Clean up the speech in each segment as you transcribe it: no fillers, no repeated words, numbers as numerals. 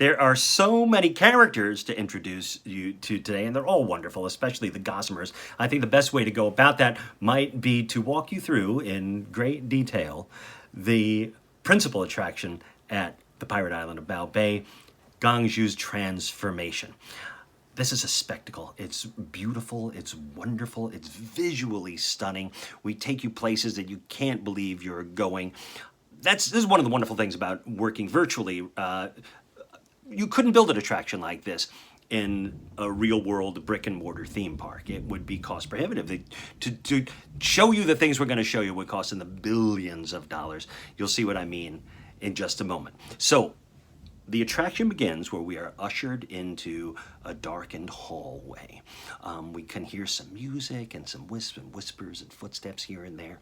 There are so many characters to introduce you to today, and they're all wonderful, especially the Gossamers. I think the best way to go about that might be to walk you through in great detail the principal attraction at the pirate island of Bao Bay, Gongzhu's transformation. This is a spectacle. It's beautiful, it's wonderful, it's visually stunning. We take you places that you can't believe you're going. This is one of the wonderful things about working virtually. You couldn't build an attraction like this in a real world brick and mortar theme park. It would be cost prohibitive. To show you the things we're going to show you would cost in the billions of dollars. You'll see what I mean in just a moment. So the attraction begins where we are ushered into a darkened hallway. We can hear some music and some whispers and footsteps here and there.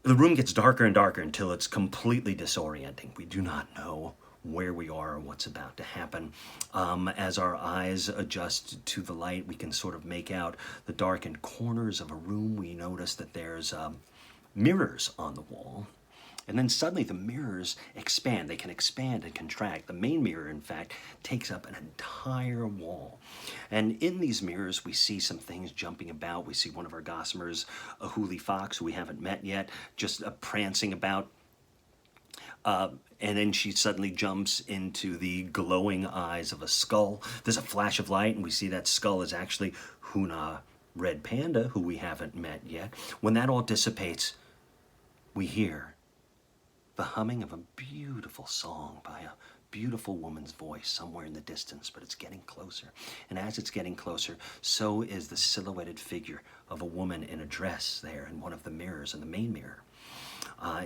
The room gets darker and darker until it's completely disorienting. We do not know where we are or what's about to happen. As our eyes adjust to the light, we can sort of make out the darkened corners of a room. We notice that there's mirrors on the wall. And then suddenly the mirrors expand. They can expand and contract. The main mirror, in fact, takes up an entire wall. And in these mirrors, we see some things jumping about. We see one of our Gossamers, a Hoolie Fox, who we haven't met yet, just prancing about. And then she suddenly jumps into the glowing eyes of a skull. There's a flash of light, and we see that skull is actually Huna Red Panda, who we haven't met yet. When that all dissipates, we hear the humming of a beautiful song by a beautiful woman's voice somewhere in the distance, but it's getting closer. And as it's getting closer, so is the silhouetted figure of a woman in a dress there in one of the mirrors, in the main mirror.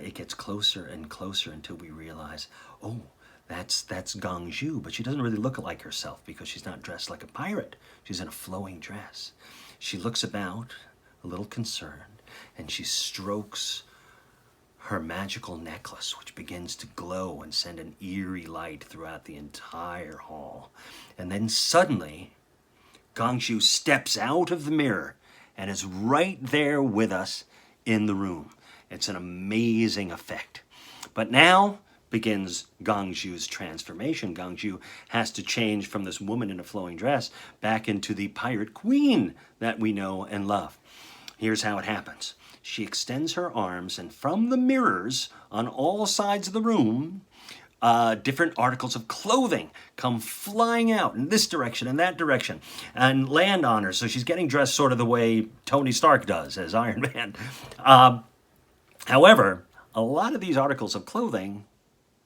It gets closer and closer until we realize, oh, that's Gongzhu, but she doesn't really look like herself because she's not dressed like a pirate. She's in a flowing dress. She looks about, a little concerned, and she strokes her magical necklace, which begins to glow and send an eerie light throughout the entire hall. And then suddenly, Gongzhu steps out of the mirror and is right there with us in the room. It's an amazing effect. But now begins Gongzhu's transformation. Gongzhu has to change from this woman in a flowing dress back into the pirate queen that we know and love. Here's how it happens. She extends her arms, and from the mirrors on all sides of the room, different articles of clothing come flying out in this direction and that direction and land on her. So she's getting dressed sort of the way Tony Stark does as Iron Man. However, a lot of these articles of clothing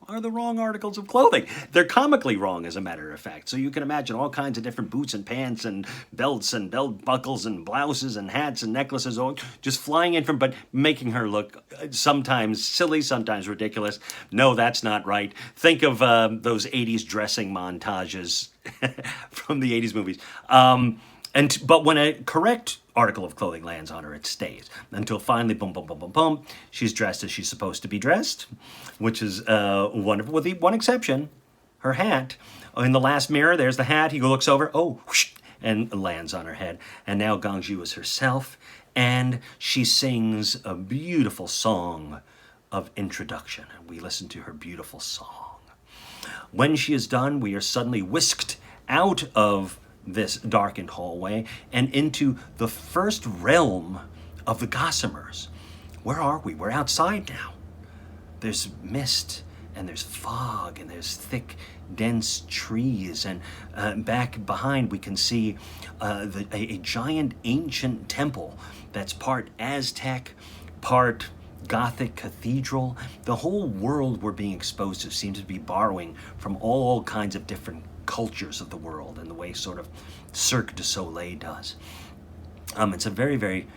are the wrong articles of clothing. They're comically wrong, as a matter of fact. So you can imagine all kinds of different boots and pants and belts and belt buckles and blouses and hats and necklaces, all just flying in from, but making her look sometimes silly, sometimes ridiculous. No, that's not right. Think of those 80s dressing montages from the 80s movies. But when a correct article of clothing lands on her, it stays until finally, boom, boom, boom, boom, boom, she's dressed as she's supposed to be dressed, which is wonderful, with the one exception, her hat. In the last mirror, there's the hat. He looks over, oh, whoosh, and lands on her head. And now Gongzhu is herself, and she sings a beautiful song of introduction. And we listen to her beautiful song. When she is done, we are suddenly whisked out of this darkened hallway and into the first realm of the Gossamers. Where are we? We're outside now. There's mist and there's fog and there's thick, dense trees, and back behind we can see a giant ancient temple that's part Aztec, part Gothic cathedral. The whole world we're being exposed to seems to be borrowing from all kinds of different cultures of the world in the way sort of Cirque du Soleil does. It's a very, very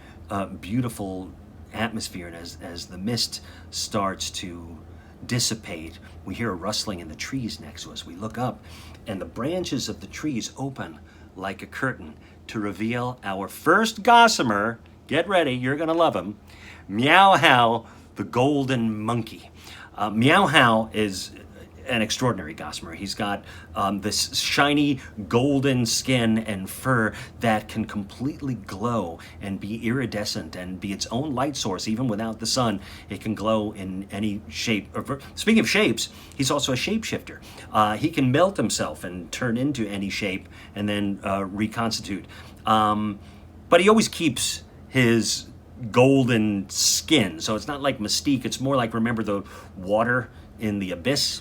beautiful atmosphere, and as the mist starts to dissipate, we hear a rustling in the trees next to us. We look up, and the branches of the trees open like a curtain to reveal our first Gossamer. Get ready, you're gonna love him. Meow Hao, the golden monkey. Meow Hao is an extraordinary gossamer. He's got this shiny golden skin and fur that can completely glow and be iridescent and be its own light source. Even without the sun, it can glow in any shape. Speaking of shapes, he's also a shapeshifter. He can melt himself and turn into any shape and then reconstitute. But he always keeps his golden skin, so it's not like Mystique. It's more like, remember the water in the abyss?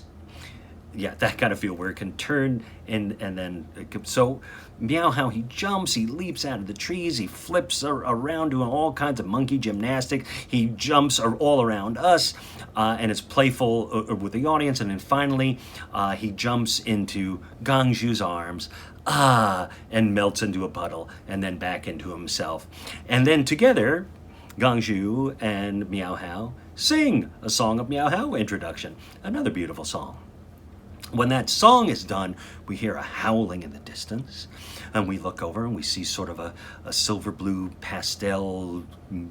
Yeah, that kind of feel where it can turn and then so Meowhao, he jumps, he leaps out of the trees, he flips around doing all kinds of monkey gymnastics, he jumps all around us, and it's playful with the audience, and then finally he jumps into Gangju's arms, and melts into a puddle, and then back into himself. And then together, Gangju and Meowhao sing a Song of Meowhao introduction, another beautiful song. When that song is done, we hear a howling in the distance, and we look over and we see sort of a silver blue pastel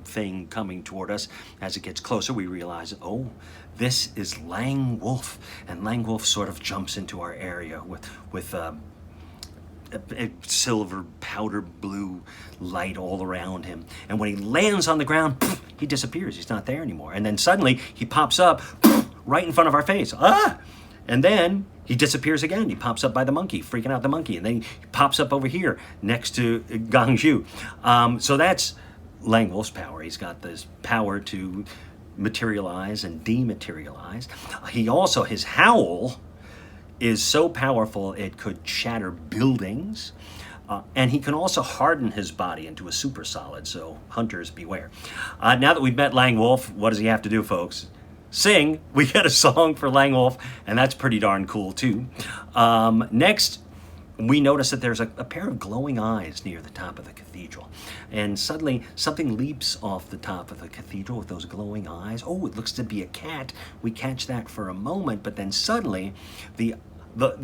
thing coming toward us. As it gets closer, we realize, oh, this is Lang Wolf, and Lang Wolf sort of jumps into our area with a silver powder blue light all around him. And when he lands on the ground, he disappears. He's not there anymore. And then suddenly he pops up right in front of our face. And then he disappears again. He pops up by the monkey, freaking out the monkey. And then he pops up over here next to Gangju. So that's Lang Wolf's power. He's got this power to materialize and dematerialize. He also, his howl is so powerful it could shatter buildings. And he can also harden his body into a super solid, so hunters beware. Now that we've met Lang Wolf, what does he have to do, folks? Sing. We get a song for Lang Wolf, and that's pretty darn cool too. Next, we notice that there's a pair of glowing eyes near the top of the cathedral. And suddenly, something leaps off the top of the cathedral with those glowing eyes. Oh, it looks to be a cat. We catch that for a moment, but then suddenly, the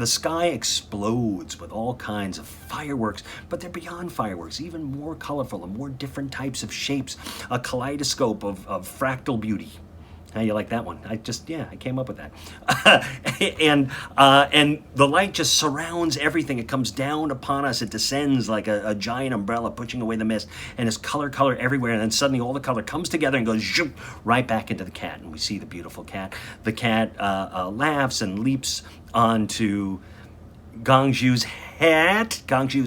sky explodes with all kinds of fireworks, but they're beyond fireworks, even more colorful and more different types of shapes, a kaleidoscope of fractal beauty. How you like that one? I came up with that. And the light just surrounds everything. It comes down upon us. It descends like a giant umbrella, pushing away the mist. And it's color everywhere. And then suddenly all the color comes together and goes zoom, right back into the cat. And we see the beautiful cat. The cat laughs and leaps onto Gangju's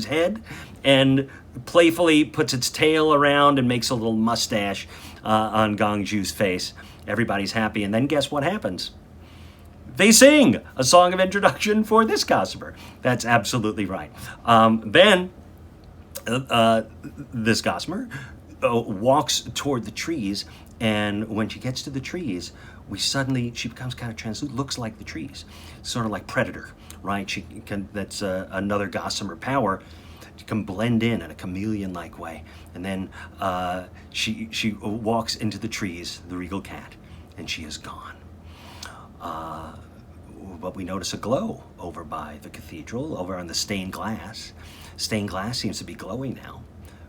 head, and playfully puts its tail around and makes a little mustache on Gangju's face. Everybody's happy, and then guess what happens? They sing a song of introduction for this gossamer. That's absolutely right. Then this gossamer walks toward the trees, and when she gets to the trees, she becomes kind of translucent, looks like the trees, sort of like Predator, right? That's another gossamer power. She can blend in a chameleon-like way. And then she walks into the trees, the regal cat, and she is gone. But we notice a glow over by the cathedral, over on the stained glass. Stained glass seems to be glowing now.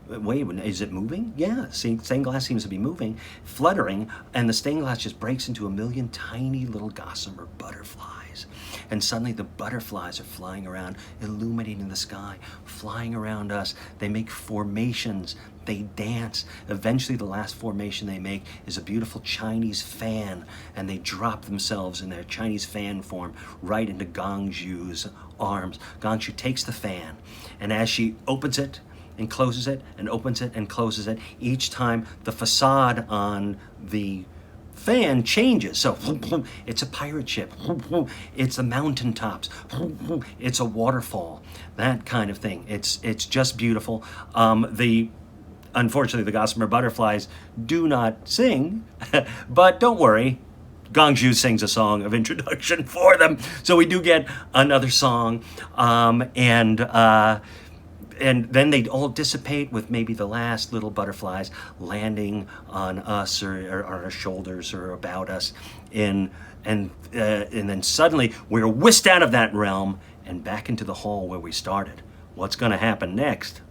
Wait, is it moving? Yeah, stained glass seems to be moving, fluttering, and the stained glass just breaks into a million tiny little gossamer butterflies. And suddenly the butterflies are flying around, illuminating the sky, flying around us. They make formations, they dance. Eventually the last formation they make is a beautiful Chinese fan, and they drop themselves in their Chinese fan form right into Gangju's arms. Gangju takes the fan, and as she opens it, and closes it, and opens it, and closes it. Each time the facade on the fan changes. So it's a pirate ship. It's the mountaintops. It's a waterfall. That kind of thing. It's just beautiful. Unfortunately, the gossamer butterflies do not sing, but don't worry. Gangju sings a song of introduction for them. So we do get another song, and then they all dissipate with maybe the last little butterflies landing on us or on our shoulders or about us. And then suddenly we're whisked out of that realm and back into the hall where we started. What's going to happen next?